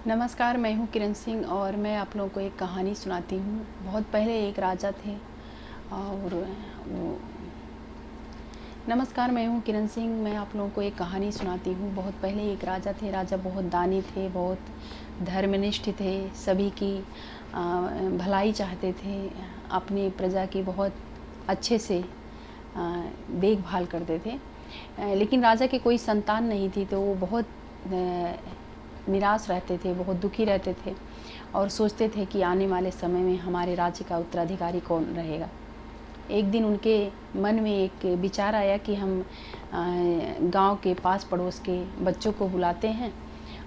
नमस्कार, मैं हूँ किरण सिंह और मैं आप लोगों को एक कहानी सुनाती हूँ। बहुत पहले एक राजा थे और वो नमस्कार, मैं हूँ किरण सिंह। मैं आप लोगों को एक कहानी सुनाती हूँ। बहुत पहले एक राजा थे। राजा बहुत दानी थे, बहुत धर्मनिष्ठ थे, सभी की भलाई चाहते थे, अपनी प्रजा की बहुत अच्छे से देखभाल करते थे। लेकिन राजा के कोई संतान नहीं थी, तो वो बहुत निराश रहते थे, बहुत दुखी रहते थे और सोचते थे कि आने वाले समय में हमारे राज्य का उत्तराधिकारी कौन रहेगा। एक दिन उनके मन में एक विचार आया कि हम गांव के पास पड़ोस के बच्चों को बुलाते हैं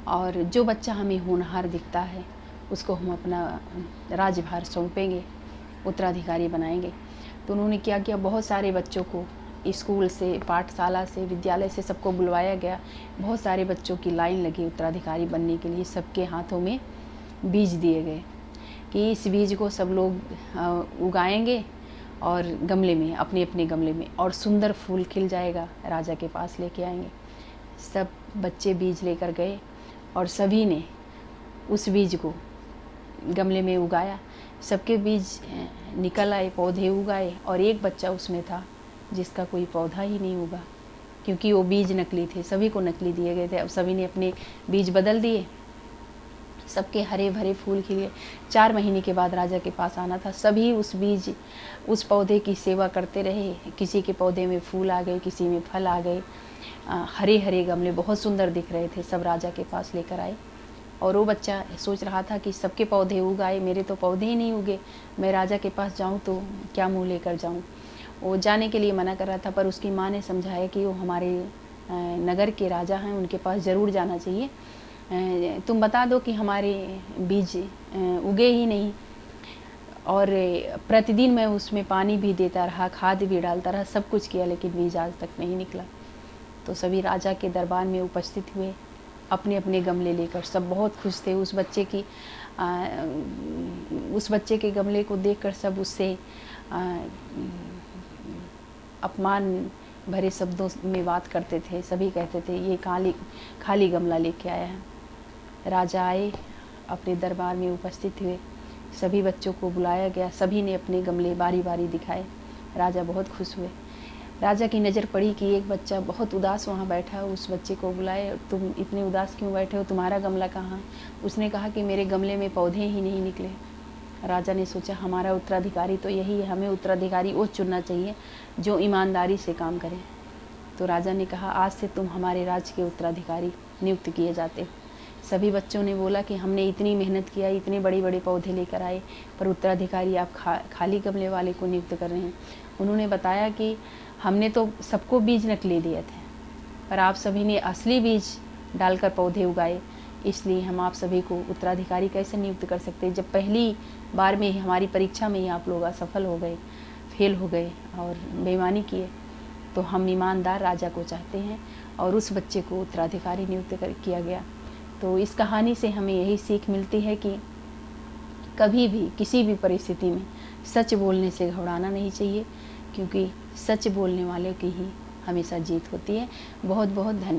और जो बच्चा हमें होनहार दिखता है उसको हम अपना राज्यभार सौंपेंगे, उत्तराधिकारी बनाएंगे। तो उन्होंने क्या किया, बहुत सारे बच्चों को स्कूल से, पाठशाला से, विद्यालय से सबको बुलवाया गया। बहुत सारे बच्चों की लाइन लगी उत्तराधिकारी बनने के लिए। सबके हाथों में बीज दिए गए कि इस बीज को सब लोग उगाएंगे और गमले में, अपने अपने गमले में, और सुंदर फूल खिल जाएगा, राजा के पास लेके आएंगे। सब बच्चे बीज लेकर गए और सभी ने उस बीज को गमले में उगाया। सबके बीज निकल आए, पौधे उगाए और एक बच्चा उसमें था जिसका कोई पौधा ही नहीं उगा, क्योंकि वो बीज नकली थे, सभी को नकली दिए गए थे। अब सभी ने अपने बीज बदल दिए, सबके हरे भरे फूल खिले। 4 महीने के बाद राजा के पास आना था। सभी उस पौधे की सेवा करते रहे। किसी के पौधे में फूल आ गए, किसी में फल आ गए। हरे हरे गमले बहुत सुंदर दिख रहे थे, सब राजा के पास लेकर आए। और वो बच्चा सोच रहा था कि सबके पौधे उगाए, मेरे तो पौधे ही नहीं उगे, मैं राजा के पास जाऊं तो क्या मुँह लेकर जाऊं। वो जाने के लिए मना कर रहा था, पर उसकी माँ ने समझाया कि वो हमारे नगर के राजा हैं, उनके पास ज़रूर जाना चाहिए। तुम बता दो कि हमारे बीज उगे ही नहीं। और प्रतिदिन मैं उसमें पानी भी देता रहा, खाद भी डालता रहा, सब कुछ किया, लेकिन बीज आज तक नहीं निकला। तो सभी राजा के दरबार में उपस्थित हुए, अपने अपने गमले लेकर। सब बहुत खुश थे। उस बच्चे के गमले को देखकर सब उससे अपमान भरे शब्दों में बात करते थे। सभी कहते थे ये खाली गमला लेके आया है। राजा आए, अपने दरबार में उपस्थित हुए, सभी बच्चों को बुलाया गया, सभी ने अपने गमले बारी बारी दिखाए। राजा बहुत खुश हुए। राजा की नज़र पड़ी कि एक बच्चा बहुत उदास वहाँ बैठा। उस बच्चे को बुलाए, तुम इतने उदास क्यों बैठे हो, तुम्हारा गमला कहाँ? उसने कहा कि मेरे गमले में पौधे ही नहीं निकले। राजा ने सोचा हमारा उत्तराधिकारी तो यही है, हमें उत्तराधिकारी वो चुनना चाहिए जो ईमानदारी से काम करे। तो राजा ने कहा आज से तुम हमारे राज्य के उत्तराधिकारी नियुक्त किए जाते। सभी बच्चों ने बोला कि हमने इतनी मेहनत किया, इतने बड़े बड़े पौधे लेकर आए, पर उत्तराधिकारी आप खाली गमले वाले को नियुक्त कर रहे हैं। उन्होंने बताया कि हमने तो सबको बीज नकली दिए थे, पर आप सभी ने असली बीज डालकर पौधे उगाए, इसलिए हम आप सभी को उत्तराधिकारी कैसे नियुक्त कर सकते हैं, जब पहली बार में ही हमारी परीक्षा में ही आप लोग असफल हो गए, फेल हो गए और बेईमानी किए। तो हम ईमानदार राजा को चाहते हैं, और उस बच्चे को उत्तराधिकारी नियुक्त किया गया। तो इस कहानी से हमें यही सीख मिलती है कि कभी भी किसी भी परिस्थिति में सच बोलने से घबराना नहीं चाहिए, क्योंकि सच बोलने वालों की ही हमेशा जीत होती है। बहुत बहुत धन्यवाद।